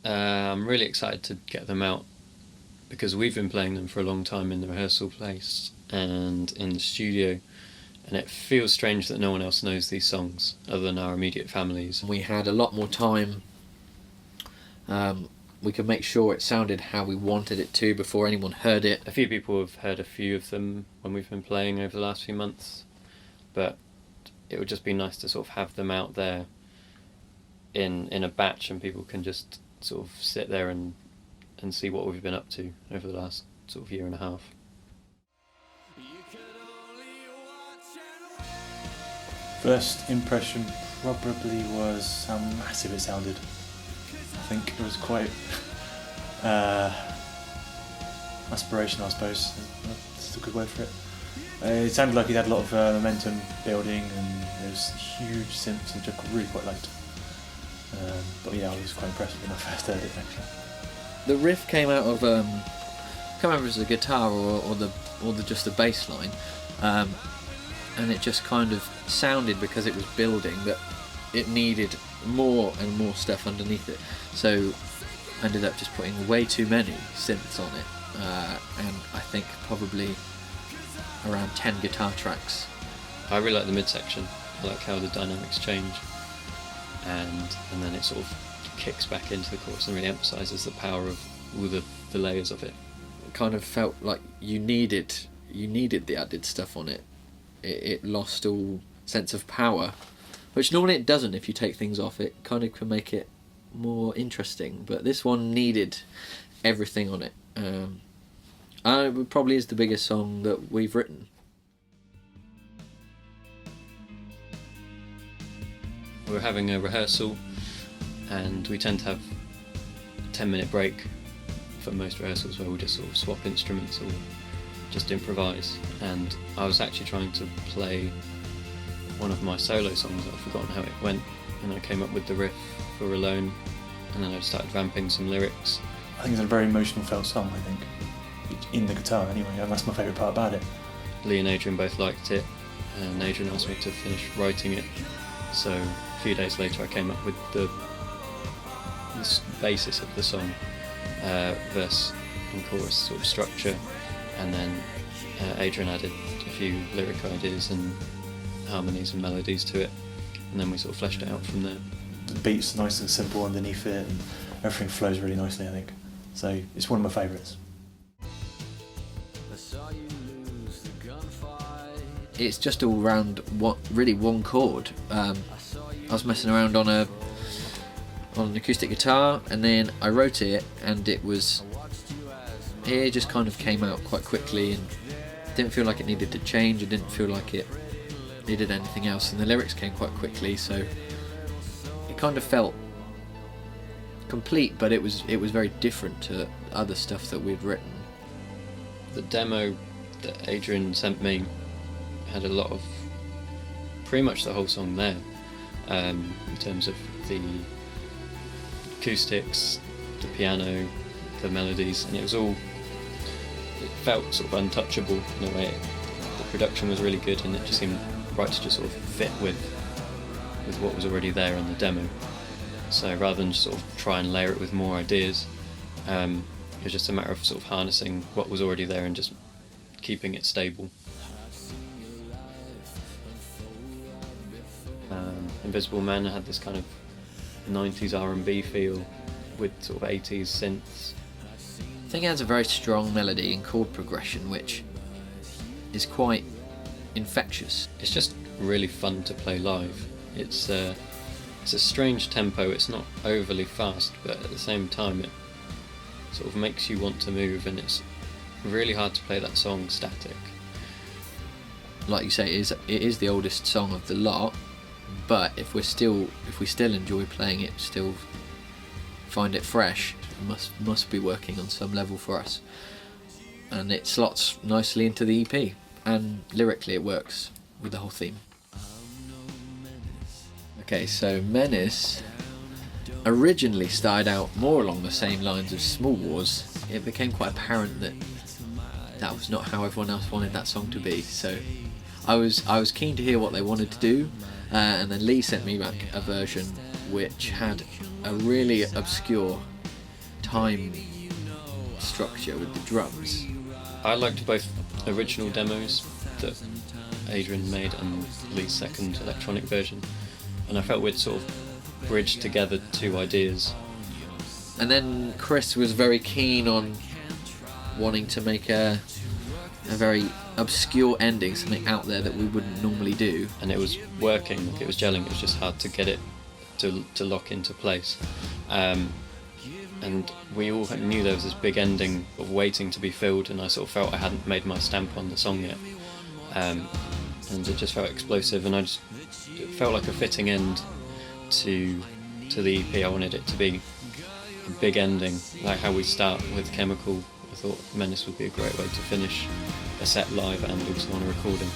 I'm really excited to get them out because we've been playing them for a long time in the rehearsal place and in the studio, and it feels strange that no one else knows these songs other than our immediate families. We had a lot more time. We could make sure it sounded how we wanted it to before anyone heard it. A few people have heard a few of them when we've been playing over the last few months, but it would just be nice to sort of have them out there in a batch, and people can just sort of sit there and see what we've been up to over the last sort of year and a half. First impression probably was how massive it sounded. I think it was quite aspirational, I suppose. That's a good word for it. It sounded like it had a lot of momentum building, and there was huge synths, which I really quite liked. But yeah, I was quite impressed when I first heard it actually. The riff came out of I can't remember if it was the guitar or just the bass line, and it just kind of sounded, because it was building, that it needed more and more stuff underneath it. So I ended up just putting way too many synths on it, and I think probably around 10 guitar tracks. I really like the midsection. I like how the dynamics change, and then it sort of kicks back into the chorus and really emphasises the power of all the layers of it. It kind of felt like you needed the added stuff on it. It lost all sense of power, which normally it doesn't. If you take things off, it kind of can make it more interesting, but this one needed everything on it. It probably is the biggest song that we've written. We're having a rehearsal, and we tend to have a 10-minute break for most rehearsals where we just sort of swap instruments or just improvise. And I was actually trying to play one of my solo songs. I'd forgotten how it went, and I came up with the riff for Alone, and then I started vamping some lyrics. I think it's a very emotional felt song, I think, in the guitar anyway, and that's my favourite part about it. Lee and Adrian both liked it, and Adrian asked me to finish writing it, so a few days later I came up with the basis of the song, verse and chorus sort of structure, and then Adrian added a few lyric ideas and harmonies and melodies to it, and then we sort of fleshed it out from there. The beat's nice and simple underneath it, and everything flows really nicely, I think. So it's one of my favourites. It's just all round one chord. I was messing around on an acoustic guitar, and then I wrote it, and it just kind of came out quite quickly, and didn't feel like it needed to change. It didn't feel like it needed anything else, and the lyrics came quite quickly, so it kind of felt complete, but it was very different to other stuff that we'd written. The demo that Adrian sent me had a lot of pretty much the whole song there, in terms of the acoustics, the piano, the melodies, and it felt sort of untouchable in a way. The production was really good, and it just seemed right to just sort of fit with what was already there in the demo. So rather than just sort of try and layer it with more ideas, it was just a matter of sort of harnessing what was already there and just keeping it stable. Invisible Man had this kind of 90s R&B feel with sort of 80s synths. I think it has a very strong melody and chord progression, which is quite infectious. It's just really fun to play live. It's a strange tempo. It's not overly fast, but at the same time it sort of makes you want to move, and it's really hard to play that song static. Like you say, it is the oldest song of the lot, but if we still enjoy playing it, still find it fresh, it must be working on some level for us. And it slots nicely into the EP, and lyrically it works with the whole theme. Okay, so Menace originally started out more along the same lines of Small Wars. It became quite apparent that was not how everyone else wanted that song to be, so I was keen to hear what they wanted to do, and then Lee sent me back a version which had a really obscure time structure with the drums. I liked both original demos that Adrian made and Lee's second electronic version, and I felt we'd sort of bridged together two ideas. And then Chris was very keen on wanting to make a very obscure ending, something out there that we wouldn't normally do. And it was working, like it was gelling, it was just hard to get it to lock into place. And we all knew there was this big ending of waiting to be filled, and I sort of felt I hadn't made my stamp on the song yet. And it just felt explosive, and it felt like a fitting end to the EP. I wanted it to be a big ending, like how we start with Chemical. I thought Menace would be a great way to finish a set live and also on a recording.